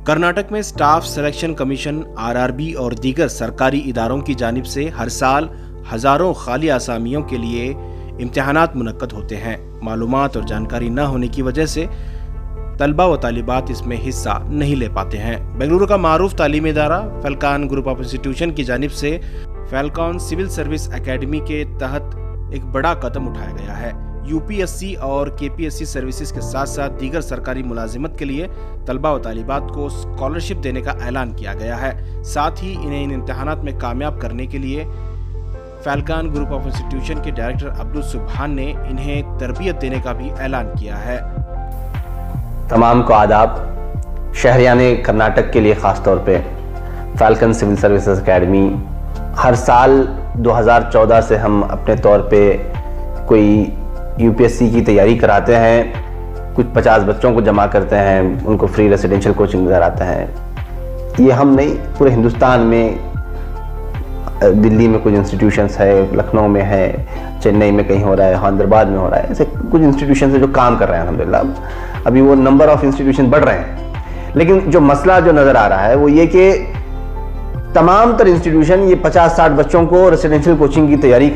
कर्नाटक में staff selection commission RRB और दीगर सरकारी इदारों की जानिब से हर साल हजारों खाली आसामियों के लिए इम्तिहानात मुनक्कद होते हैं। मालूमात और जानकारी न होने की वजह से तलबा व तालिबात इसमें हिस्सा नहीं ले पाते हैं। बेंगलुरु का मारूफ तालीमी इदारा फैल्कॉन ग्रुप ऑफ इंस्टीट्यूशन की जानिब से फैल्कॉन सिविल सर्विस एकेडमी के तहत एक बड़ा कदम उठाया गया है। यूपीएससी और केपीएससी सर्विसेज के साथ साथ दीगर सरकारी मुलाजिमत के लिए तलबा व तालिबात को स्कॉलरशिप देने का ऐलान किया गया है। साथ ही इन्हें इन इम्तिहानात में कामयाब करने के लिए फैल्कॉन ग्रुप ऑफ इंस्टीट्यूशन के डायरेक्टर अब्दुल सुबहान ने इन्हें तरबियत देने का भी ऐलान किया है। तमाम को आदाब। शहरियाने कर्नाटक के लिए ख़ास तौर पे फैल्कॉन सिविल सर्विसेज एकेडमी हर साल 2014 से हम अपने तौर पे कोई यूपीएससी की तैयारी कराते हैं। कुछ 50 बच्चों को जमा करते हैं, उनको फ्री रेसिडेंशियल कोचिंग कराते हैं। ये हम नहीं, पूरे हिंदुस्तान में, दिल्ली में कुछ इंस्टीट्यूशंस है, लखनऊ में है, चेन्नई में कहीं हो रहा है, हैदराबाद में हो रहा है। ऐसे कुछ इंस्टीट्यूशन है जो काम कर रहे हैं अल्हम्दुलिल्लाह। अभी वो नंबर ऑफ इंस्टीट्यूशन बढ़ रहे हैं, लेकिन जो मसला जो नज़र आ रहा है वो ये कि तमाम तर इंस्टीट्यूशन ये 50-60 बच्चों को रेसिडेंशियल कोचिंग की तैयारी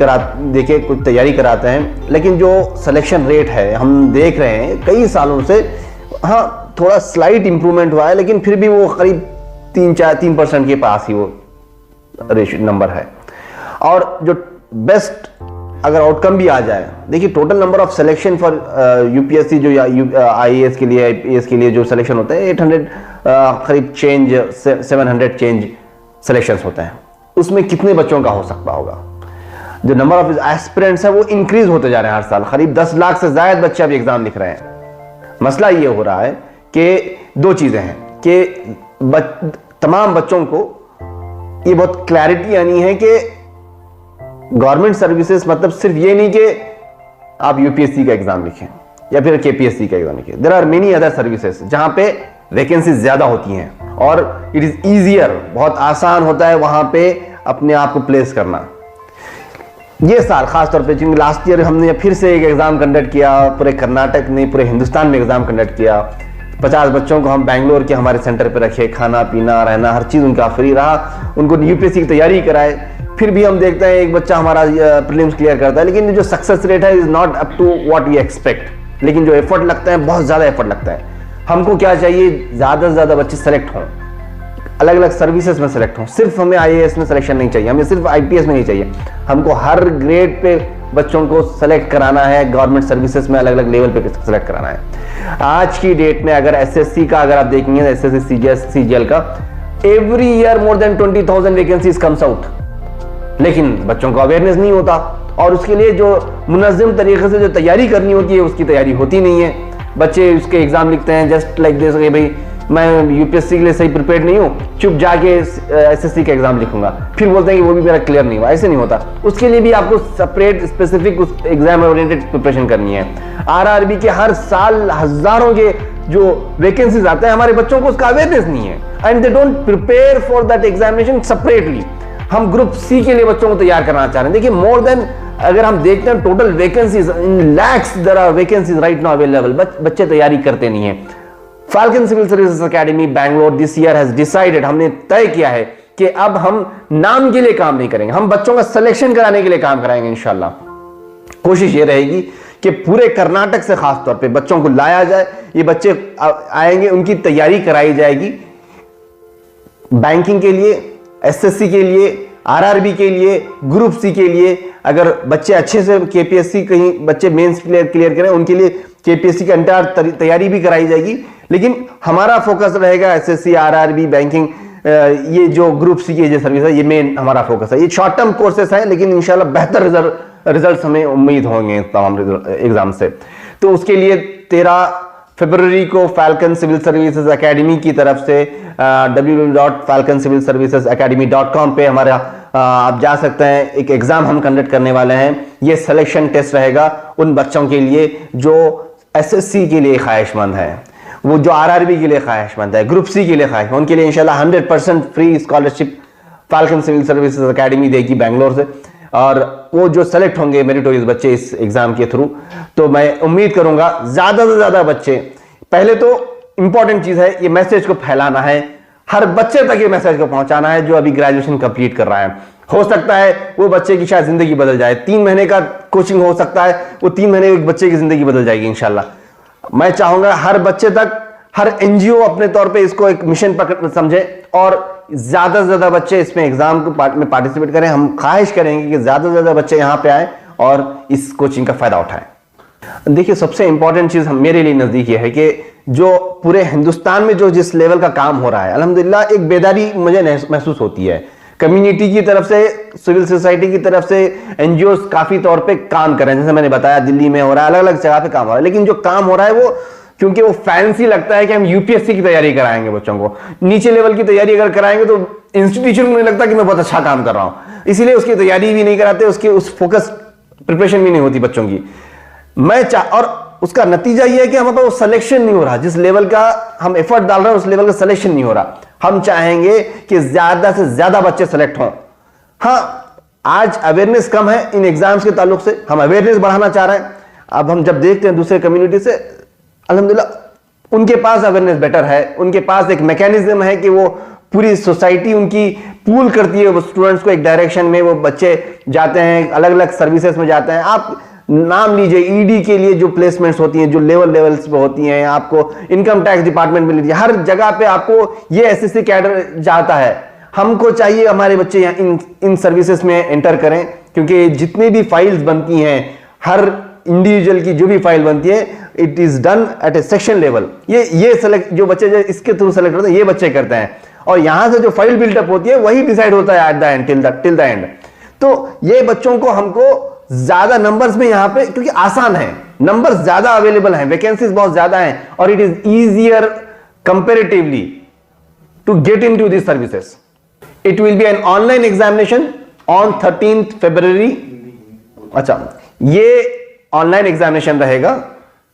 देके कुछ तैयारी कराते हैं, लेकिन जो सिलेक्शन रेट है हम देख रहे हैं कई सालों से, हाँ थोड़ा स्लाइट इंप्रूवमेंट हुआ है, लेकिन फिर भी वो करीब 3% के पास ही वो रेशियो नंबर है। और जो बेस्ट अगर आउटकम भी आ जाए, देखिए total number of selection for UPSC जो आईएएस के लिए, आईपीएस के लिए जो सिलेक्शन होता है 800 करीब चेंज 700 चेंज सिलेक्शंस होते हैं। उसमें कितने बच्चों का हो सकता होगा? जो नंबर ऑफ एस्पिरेंट्स है वो इंक्रीज होते जा रहे हैं हर साल। करीब 10 लाख से ज्यादा बच्चे अब एग्जाम लिख रहे हैं। मसला ये हो रहा है कि दो चीजें हैं कि तमाम बच्चों को ये बहुत क्लैरिटी आनी है कि गवर्नमेंट सर्विसेज मतलब सिर्फ ये नहीं कि आप यूपीएससी का एग्जाम लिखें या फिर केपीएससी का एग्जाम लिखें। There are many other services जहां पे वैकेंसी ज्यादा होती हैं और इट इज ईजियर, बहुत आसान होता है वहां पे अपने आप को प्लेस करना। ये साल खास तौर पे, क्योंकि लास्ट ईयर हमने फिर से एक एग्जाम कंडक्ट किया, पूरे कर्नाटक ने, पूरे हिंदुस्तान में एग्जाम कंडक्ट किया। 50 बच्चों को हम बेंगलोर के हमारे सेंटर पे रखे, खाना पीना रहना हर चीज उनका फ्री रहा, उनको यूपीएससी की तैयारी कराए। फिर भी हम देखते हैं एक बच्चा हमारा प्रीलिम्स क्लियर करता है, लेकिन जो सक्सेस रेट है is not up to what we expect. लेकिन जो एफर्ट लगता है बहुत ज्यादा एफर्ट लगता है। हमको क्या चाहिए, ज्यादा से ज्यादा बच्चे सेलेक्ट हों, अलग अलग सर्विसेज में सेलेक्ट हों। सिर्फ हमें आईएएस में सिलेक्शन नहीं चाहिए, हमें सिर्फ आईपीएस में नहीं चाहिए, हमको हर ग्रेड पे बच्चों को सेलेक्ट कराना है, गवर्नमेंट सर्विसेज में अलग अलग लेवल पे सेलेक्ट कराना है। आज की डेट में अगर एसएससी का अगर आप देखेंगे, एसएससी सीजीएल का, every year more than 20,000 vacancies comes out, लेकिन बच्चों को अवेयरनेस नहीं होता और उसके लिए जो मुनज़्ज़म तरीके से जो तैयारी करनी होती है उसकी तैयारी होती नहीं है। बच्चे उसके एग्जाम लिखते हैं जस्ट लाइक दिस, भाई मैं यूपीएससी के लिए सही प्रिपेयर्ड नहीं हूँ, चुप जाके एसएससी का एग्जाम लिखूंगा, फिर बोलते हैं कि वो भी मेरा क्लियर नहीं हुआ। ऐसे नहीं होता, उसके लिए भी आपको सेपरेट स्पेसिफिक उस एग्जाम ओरिएंटेड प्रिपरेशन करनी है। आरआरबी के हर साल हजारों के जो वैकेंसीज आते हैं, हमारे बच्चों को उसका अवेयरनेस नहीं है and they don't prepare for that examination separately. हम ग्रुप सी के लिए बच्चों को तैयार करना चाह रहे हैं। देखिए मोर देन, अगर हम देखते हैं total vacancies in lakhs, there are vacancies right now available, बच्चे तैयारी करते नहीं है। Falcon civil services academy Bangalore this year has decided, हमने तय किया है कि अब हम नाम के लिए काम नहीं करेंगे, हम बच्चों का सिलेक्शन कराने के लिए काम कराएंगे। इंशाल्लाह कोशिश ये रहेगी कि पूरे कर्नाटक से खास तौर पे बच्चों को लाया जाए, ये बच्चे आएंगे, उनकी तैयारी कराई जाएगी बैंकिंग के लिए, एसएससी के लिए, आरआरबी के लिए, ग्रुप सी के लिए। अगर बच्चे अच्छे से केपीएससी, कहीं बच्चे मेंस क्लियर करें, उनके लिए केपीएससी की एंटायर तैयारी भी कराई जाएगी। लेकिन हमारा फोकस रहेगा एसएससी, आरआरबी, बैंकिंग, ये जो ग्रुप सी की जो सर्विस है, ये मेन हमारा फोकस है। ये शॉर्ट टर्म कोर्सेस है, लेकिन इंशाल्लाह बेहतर रिजल्ट हमें उम्मीद होंगे तमाम एग्जाम से। तो उसके लिए 13 फरवरी को फैल्कॉन सिविल सर्विसेज एकेडमी की तरफ से www.falconcivilservicesacademy.com पे हमारा आप जा सकते हैं। एक एग्जाम हम कंडक्ट करने वाले हैं। ये सिलेक्शन टेस्ट रहेगा उन बच्चों के लिए जो एसएससी के लिए ख्वाहिशमंद है, वो जो आरआरबी के लिए ख्वाहिशमंद है, ग्रुप सी के लिए ख्वाहिशमंद, उनके लिए इंशाल्लाह 100% free scholarship Falcon civil services academy देगी बैंगलोर से। और वो जो सेलेक्ट होंगे मेरिटोरियस बच्चे इस एग्जाम के थ्रू, तो मैं उम्मीद करूंगा ज्यादा से ज्यादा बच्चे, पहले तो इंपॉर्टेंट चीज है, ये मैसेज को फैलाना है, हर बच्चे तक ये मैसेज को पहुंचाना है जो अभी ग्रेजुएशन कंप्लीट कर रहा है। हो सकता है वो बच्चे की शायद जिंदगी बदल जाए, 3 महीने का कोचिंग हो सकता है, वो 3 महीने एक बच्चे की जिंदगी बदल जाएगी इंशाल्लाह। मैं चाहूंगा हर बच्चे तक, हर एनजीओ अपने तौर पे इसको एक मिशन समझे और ज्यादा से ज्यादा बच्चे इसमें एग्जाम में पार्टिसिपेट करें। हम ख्वाहिश करेंगे कि ज्यादा से ज्यादा बच्चे यहां पे आए और इस कोचिंग का फायदा उठाएं। देखिए, सबसे इंपॉर्टेंट चीज मेरे लिए नजदीक ये है कि जो पूरे हिंदुस्तान में जो जिस लेवल का काम हो रहा है, अल्हम्दुलिल्लाह एक बेदारी मुझे महसूस होती है। कम्युनिटी की तरफ से, सिविल सोसाइटी की तरफ से एनजीओ काफी तौर पे काम कर रहे हैं। जैसे मैंने बताया दिल्ली में हो रहा है, अलग अलग जगह पे काम हो रहा है, लेकिन जो काम हो रहा है वो क्योंकि वो फैंसी लगता है कि हम यूपीएससी की तैयारी कराएंगे बच्चों को, नीचे लेवल की तैयारी अगर कराएंगे तो इंस्टीट्यूशन को नहीं लगता कि मैं बहुत अच्छा काम कर रहा हूं, इसीलिए उसकी तैयारी भी नहीं कराते, उसकी उस फोकस प्रिपरेशन भी नहीं होती बच्चों की। और उसका नतीजा यह है कि हमारे पास वो सिलेक्शन नहीं हो रहा, जिस लेवल का हम एफर्ट डाल रहे हैं उस लेवल का सिलेक्शन नहीं हो रहा। हम चाहेंगे कि ज्यादा से ज्यादा बच्चे सेलेक्ट हों। हाँ, आज अवेयरनेस कम है इन एग्जाम्स के ताल्लुक से, हम अवेयरनेस बढ़ाना चाह रहे हैं। अब हम जब देखते हैं दूसरे कम्युनिटी से, अल्हम्दुलिल्लाह उनके पास अवेयरनेस बेटर है, उनके पास एक मैकेनिज्म है कि वो पूरी सोसाइटी उनकी पूल करती है वो स्टूडेंट्स को एक डायरेक्शन में, वो बच्चे जाते हैं अलग अलग सर्विसेज में जाते हैं। आप नाम लीजिए, ईडी के लिए जो प्लेसमेंट्स होती हैं, जो लेवल्स पे होती हैं, आपको इनकम टैक्स डिपार्टमेंट में लीजिए, हर जगह पे आपको ये एसएससी कैडर जाता है। हमको चाहिए हमारे बच्चे यहाँ इन सर्विसेज में एंटर करें, क्योंकि जितनी भी फाइल्स बनती हैं, हर इंडिविजुअल की जो भी फाइल बनती है, it is done at A section level. ये सेलेक्ट जो बच्चे इसके थ्रू सेलेक्ट होते हैं, ये बच्चे करते हैं, और यहां से जो फाइल बिल्डअप होती है वही डिसाइड होता है at the end, till the end. तो ये बच्चों को हमको ज्यादा नंबर्स में यहां पे, क्योंकि आसान है, नंबर्स ज्यादा अवेलेबल हैं, वैकेंसीज बहुत ज्यादा हैं, और it is easier comparatively to get into this services. It will be an online examination on 13th February। अच्छा, ये ऑनलाइन एग्जामिनेशन रहेगा,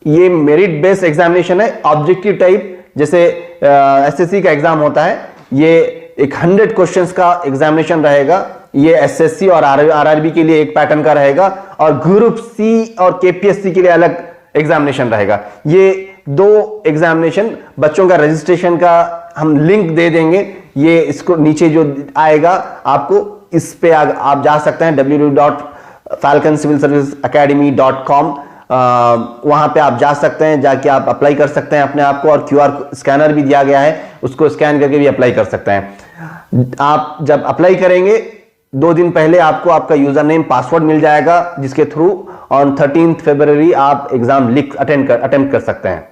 ये मेरिट बेस्ड एग्जामिनेशन है, ऑब्जेक्टिव टाइप, जैसे एसएससी का एग्जाम होता है, ये एक 100 क्वेश्चंस का एग्जामिनेशन रहेगा। ये एसएससी और आरआरबी के लिए एक पैटर्न का रहेगा, और ग्रुप सी और केपीएससी के लिए अलग एग्जामिनेशन रहेगा। ये 2 एग्जामिनेशन, बच्चों का रजिस्ट्रेशन का हम लिंक दे देंगे, ये इसको नीचे जो आएगा आपको, इस पे आप जा सकते हैं www.falconcivilserviceacademy.com, वहां पे आप जा सकते हैं, जाके आप अप्लाई कर सकते हैं अपने आप को, और क्यूआर स्कैनर भी दिया गया है, उसको स्कैन करके भी अप्लाई कर सकते हैं। आप जब अप्लाई करेंगे 2 दिन पहले आपको आपका यूजर नेम पासवर्ड मिल जाएगा, जिसके थ्रू ऑन 13th February आप एग्जाम अटेम्प्ट कर सकते हैं।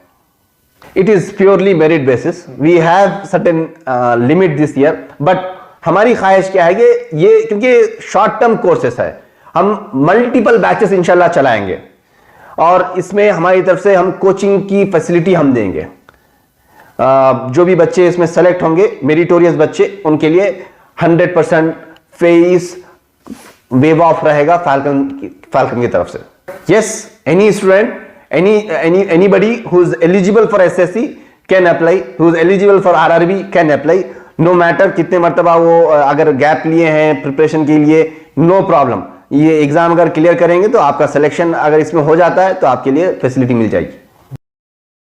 It is purely merit basis, we have certain limit this year, but हमारी ख्वाहिश क्या है कि ये, क्योंकि शॉर्ट टर्म कोर्सेस है, हम मल्टीपल बैचेस इंशाल्लाह चलाएंगे, और इसमें हमारी तरफ से हम कोचिंग की फैसिलिटी हम देंगे। जो भी बच्चे इसमें सेलेक्ट होंगे, मेरिटोरियस बच्चे, उनके लिए 100% फीस वेव ऑफ रहेगा फाल्कन की तरफ से। Yes, any student, anybody who is eligible for SSC can apply, who is eligible for RRB can apply, no matter कितने मर्तबा वो अगर गैप लिए हैं प्रिपरेशन के लिए, नो प्रॉब्लम। ये एग्जाम अगर क्लियर करेंगे तो आपका सिलेक्शन अगर इसमें हो जाता है तो आपके लिए फैसिलिटी मिल जाएगी।